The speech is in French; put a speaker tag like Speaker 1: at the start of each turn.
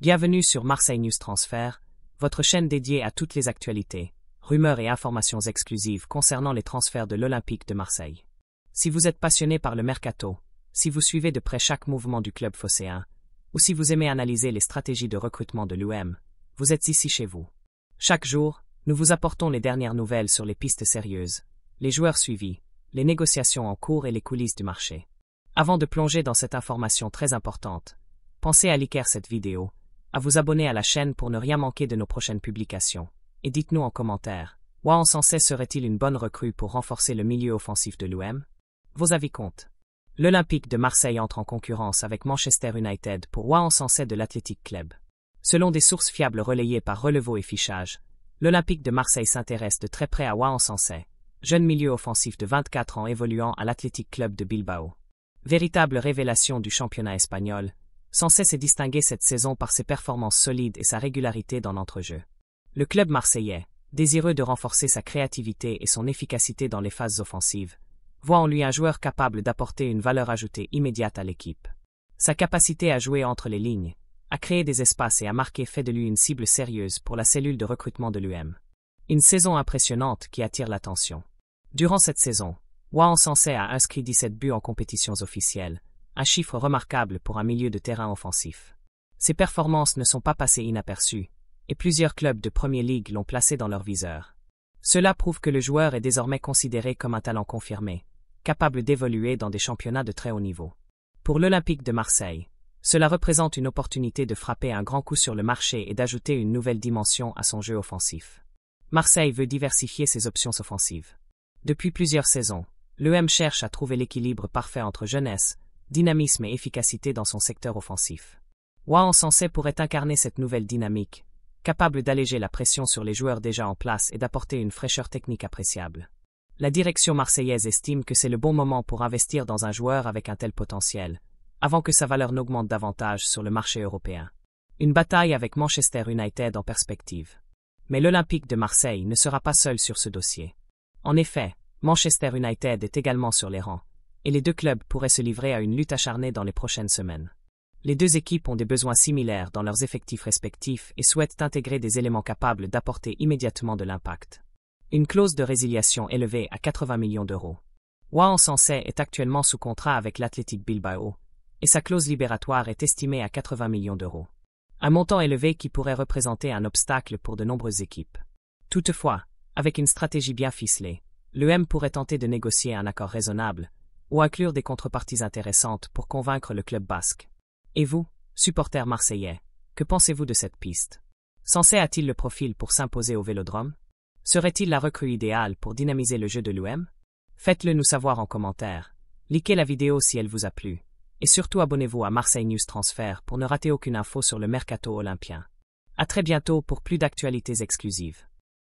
Speaker 1: Bienvenue sur Marseille News Transfert, votre chaîne dédiée à toutes les actualités, rumeurs et informations exclusives concernant les transferts de l'Olympique de Marseille. Si vous êtes passionné par le mercato, si vous suivez de près chaque mouvement du club phocéen, ou si vous aimez analyser les stratégies de recrutement de l'OM, vous êtes ici chez vous. Chaque jour, nous vous apportons les dernières nouvelles sur les pistes sérieuses, les joueurs suivis, les négociations en cours et les coulisses du marché. Avant de plonger dans cette information très importante, pensez à liker cette vidéo, à vous abonner à la chaîne pour ne rien manquer de nos prochaines publications, et dites-nous en commentaire, Wahan Sancet serait-il une bonne recrue pour renforcer le milieu offensif de l'OM? Vos avis comptent. L'Olympique de Marseille entre en concurrence avec Manchester United pour Wahan Sancet de l'Athletic Club. Selon des sources fiables relayées par Relevo et Fichage, l'Olympique de Marseille s'intéresse de très près à Wahan Sancet, jeune milieu offensif de 24 ans évoluant à l'Athletic Club de Bilbao. Véritable révélation du championnat espagnol, Sancet s'est distingué cette saison par ses performances solides et sa régularité dans l'entrejeu. Le club marseillais, désireux de renforcer sa créativité et son efficacité dans les phases offensives, voit en lui un joueur capable d'apporter une valeur ajoutée immédiate à l'équipe. Sa capacité à jouer entre les lignes, à créer des espaces et à marquer fait de lui une cible sérieuse pour la cellule de recrutement de l'OM. Une saison impressionnante qui attire l'attention. Durant cette saison, Wahan Sancet a inscrit 17 buts en compétitions officielles, un chiffre remarquable pour un milieu de terrain offensif. Ses performances ne sont pas passées inaperçues, et plusieurs clubs de Premier League l'ont placé dans leur viseur. Cela prouve que le joueur est désormais considéré comme un talent confirmé, capable d'évoluer dans des championnats de très haut niveau. Pour l'Olympique de Marseille, cela représente une opportunité de frapper un grand coup sur le marché et d'ajouter une nouvelle dimension à son jeu offensif. Marseille veut diversifier ses options offensives. Depuis plusieurs saisons, l'OM cherche à trouver l'équilibre parfait entre jeunesse, dynamisme et efficacité dans son secteur offensif. Wahan Sancet pourrait incarner cette nouvelle dynamique, capable d'alléger la pression sur les joueurs déjà en place et d'apporter une fraîcheur technique appréciable. La direction marseillaise estime que c'est le bon moment pour investir dans un joueur avec un tel potentiel, avant que sa valeur n'augmente davantage sur le marché européen. Une bataille avec Manchester United en perspective. Mais l'Olympique de Marseille ne sera pas seul sur ce dossier. En effet, Manchester United est également sur les rangs, et les deux clubs pourraient se livrer à une lutte acharnée dans les prochaines semaines. Les deux équipes ont des besoins similaires dans leurs effectifs respectifs et souhaitent intégrer des éléments capables d'apporter immédiatement de l'impact. Une clause de résiliation élevée à 80 millions d'euros. Wahan Sancet est actuellement sous contrat avec l'Athletic Bilbao, et sa clause libératoire est estimée à 80 millions d'euros. Un montant élevé qui pourrait représenter un obstacle pour de nombreuses équipes. Toutefois, avec une stratégie bien ficelée, l'OM pourrait tenter de négocier un accord raisonnable, ou inclure des contreparties intéressantes pour convaincre le club basque. Et vous, supporters marseillais, que pensez-vous de cette piste? Sancet a-t-il le profil pour s'imposer au Vélodrome? Serait-il la recrue idéale pour dynamiser le jeu de l'OM? Faites-le nous savoir en commentaire, likez la vidéo si elle vous a plu, et surtout abonnez-vous à Marseille News Transfert pour ne rater aucune info sur le mercato olympien. À très bientôt pour plus d'actualités exclusives.